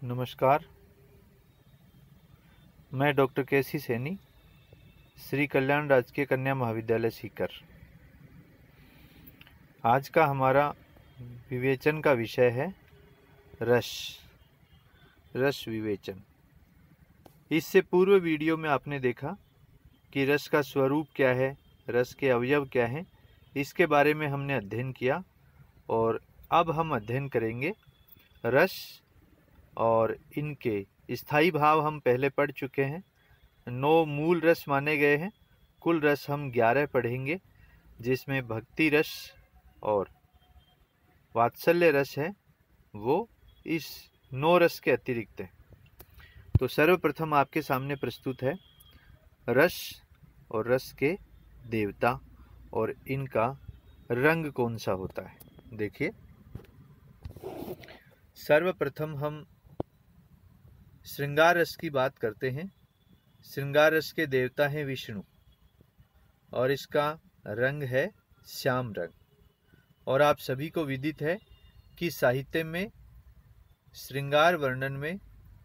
नमस्कार। मैं डॉक्टर केसी सैनी, श्री कल्याण राजकीय कन्या महाविद्यालय सीकर। आज का हमारा विवेचन का विषय है रस विवेचन। इससे पूर्व वीडियो में आपने देखा कि रस का स्वरूप क्या है, रस के अवयव क्या हैं, इसके बारे में हमने अध्ययन किया। और अब हम अध्ययन करेंगे रस और इनके स्थायी भाव। हम पहले पढ़ चुके हैं। 9 मूल रस माने गए हैं। कुल रस हम 11 पढ़ेंगे, जिसमें भक्ति रस और वात्सल्य रस है, वो इस 9 रस के अतिरिक्त है। तो सर्वप्रथम आपके सामने प्रस्तुत है रस और रस के देवता और इनका रंग कौन सा होता है। देखिए, सर्वप्रथम हम श्रृंगार रस की बात करते हैं। श्रृंगार रस के देवता हैं विष्णु और इसका रंग है श्याम रंग। और आप सभी को विदित है कि साहित्य में श्रृंगार वर्णन में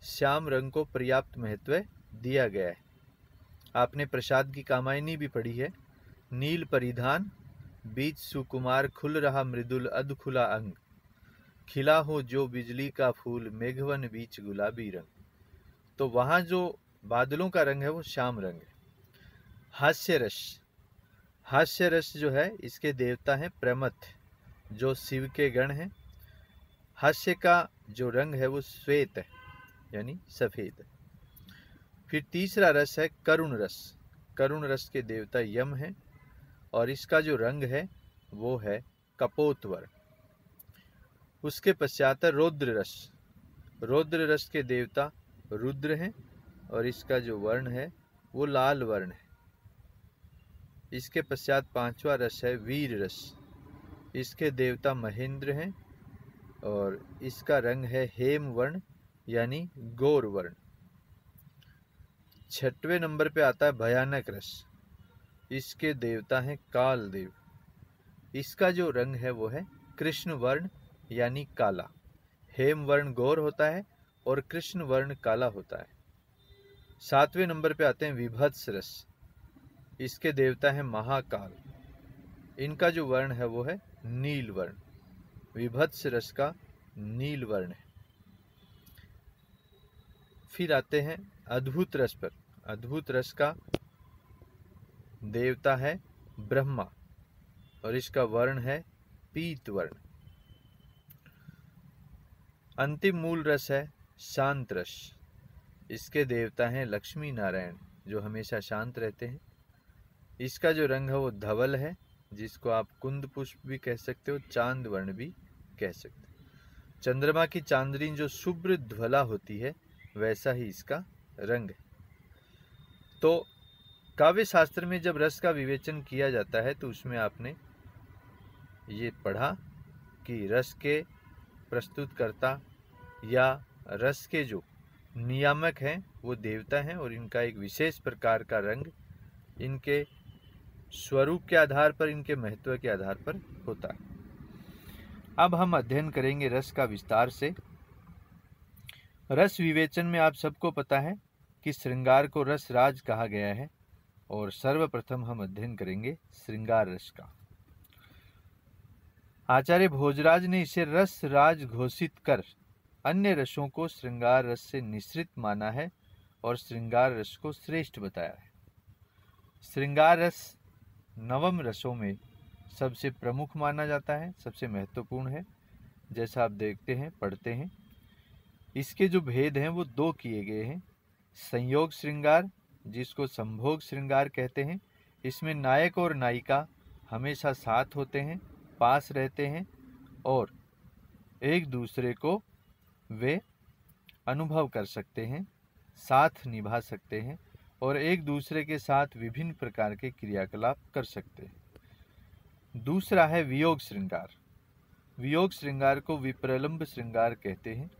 श्याम रंग को पर्याप्त महत्व दिया गया है। आपने प्रसाद की कामायनी भी पढ़ी है। नील परिधान बीच सुकुमार, खुल रहा मृदुल अध खुला अंग, खिला हो जो बिजली का फूल, मेघवन बीच गुलाबी रंग। तो वहाँ जो बादलों का रंग है वो श्याम रंग है। हास्य रस जो है, इसके देवता हैं प्रमथ, जो शिव के गण हैं। हास्य का जो रंग है वो श्वेत है, यानी सफेद। फिर तीसरा रस है करुण रस। करुण रस के देवता यम हैं और इसका जो रंग है वो है कपोत वर्ण। उसके पश्चात है रौद्र रस। रौद्र रस के देवता रुद्र हैं और इसका जो वर्ण है वो लाल वर्ण है। इसके पश्चात पांचवा रस है वीर रस। इसके देवता महेंद्र हैं और इसका रंग है हेम वर्ण, यानी गौर वर्ण। छठवें नंबर पे आता है भयानक रस। इसके देवता हैं काल देव। इसका जो रंग है वो है कृष्ण वर्ण, यानी काला। हेम वर्ण गौर होता है और कृष्ण वर्ण काला होता है। सातवें नंबर पे आते हैं विभत्स रस। इसके देवता हैं महाकाल। इनका जो वर्ण है वो है नील वर्ण। विभत्स रस का नील वर्ण है। फिर आते हैं अद्भुत रस पर। अद्भुत रस का देवता है ब्रह्मा और इसका वर्ण है पीत वर्ण। अंतिम मूल रस है शांत रस। इसके देवता हैं लक्ष्मी नारायण, जो हमेशा शांत रहते हैं। इसका जो रंग है वो धवल है, जिसको आप कुंद पुष्प भी कह सकते हो, चांद वर्ण भी कह सकते हो। चंद्रमा की चांदनी जो शुभ्र ध्वला होती है, वैसा ही इसका रंग है। तो काव्य शास्त्र में जब रस का विवेचन किया जाता है तो उसमें आपने ये पढ़ा कि रस के प्रस्तुतकर्ता या रस के जो नियामक हैं वो देवता हैं और इनका एक विशेष प्रकार का रंग इनके स्वरूप के आधार पर, इनके महत्व के आधार पर होता है। अब हम अध्ययन करेंगे रस का विस्तार से। रस विवेचन में आप सबको पता है कि श्रृंगार को रस राज कहा गया है और सर्वप्रथम हम अध्ययन करेंगे श्रृंगार रस का। आचार्य भोजराज ने इसे रस राज घोषित कर अन्य रसों को श्रृंगार रस से निश्रित माना है और श्रृंगार रस को श्रेष्ठ बताया है। श्रृंगार रस नवम रसों में सबसे प्रमुख माना जाता है, सबसे महत्वपूर्ण है। जैसा आप देखते हैं, पढ़ते हैं, इसके जो भेद हैं वो 2 किए गए हैं। संयोग श्रृंगार, जिसको संभोग श्रृंगार कहते हैं, इसमें नायक और नायिका हमेशा साथ होते हैं, पास रहते हैं और एक दूसरे को वे अनुभव कर सकते हैं, साथ निभा सकते हैं और एक दूसरे के साथ विभिन्न प्रकार के क्रियाकलाप कर सकते हैं। दूसरा है वियोग श्रृंगार। वियोग श्रृंगार को विप्रलंब श्रृंगार कहते हैं।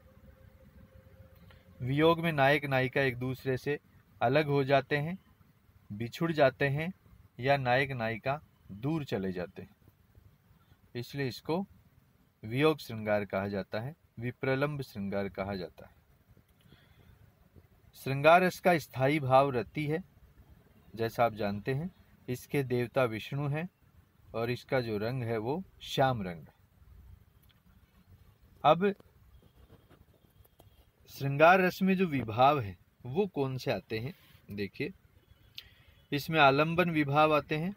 वियोग में नायक नायिका एक दूसरे से अलग हो जाते हैं, बिछुड़ जाते हैं या नायक नायिका दूर चले जाते हैं, इसलिए इसको वियोग श्रृंगार कहा जाता है, विप्रलंब श्रृंगार कहा जाता है। श्रृंगार रस का स्थायी भाव रति है, जैसा आप जानते हैं। इसके देवता विष्णु हैं और इसका जो रंग है वो श्याम रंग है। अब श्रृंगार रस में जो विभाव है वो कौन से आते हैं, देखिए। इसमें आलंबन विभाव आते हैं।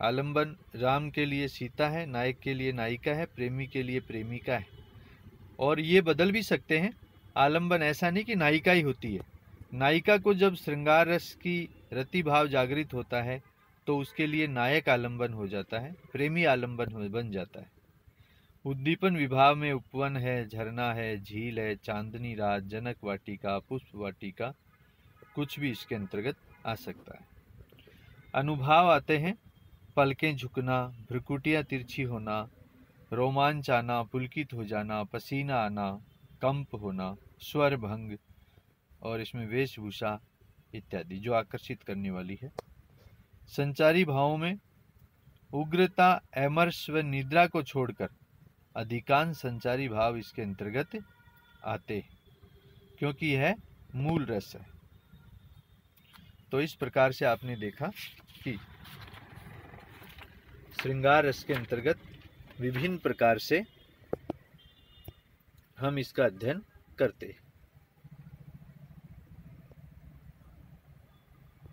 आलंबन राम के लिए सीता है, नायक के लिए नायिका है, प्रेमी के लिए प्रेमिका है। और ये बदल भी सकते हैं। आलंबन ऐसा नहीं कि नायिका ही होती है। नायिका को जब श्रृंगार रस की रति भाव जागृत होता है तो उसके लिए नायक आलंबन हो जाता है, प्रेमी आलंबन बन जाता है। उद्दीपन विभाव में उपवन है, झरना है, झील है, चांदनी रात, जनक वाटिका, पुष्प वाटिका, कुछ भी इसके अंतर्गत आ सकता है। अनुभाव आते हैं पलकें झुकना, भ्रुकुटियां तिरछी होना, रोमांच आना, पुलकित हो जाना, पसीना आना, कंप होना, स्वर भंग, और इसमें वेशभूषा इत्यादि जो आकर्षित करने वाली है। संचारी भावों में उग्रता, एमर्ष व निद्रा को छोड़कर अधिकांश संचारी भाव इसके अंतर्गत आते हैं, क्योंकि यह मूल रस है। तो इस प्रकार से आपने देखा कि श्रृंगार रस के अंतर्गत विभिन्न प्रकार से हम इसका अध्ययन करते हैं।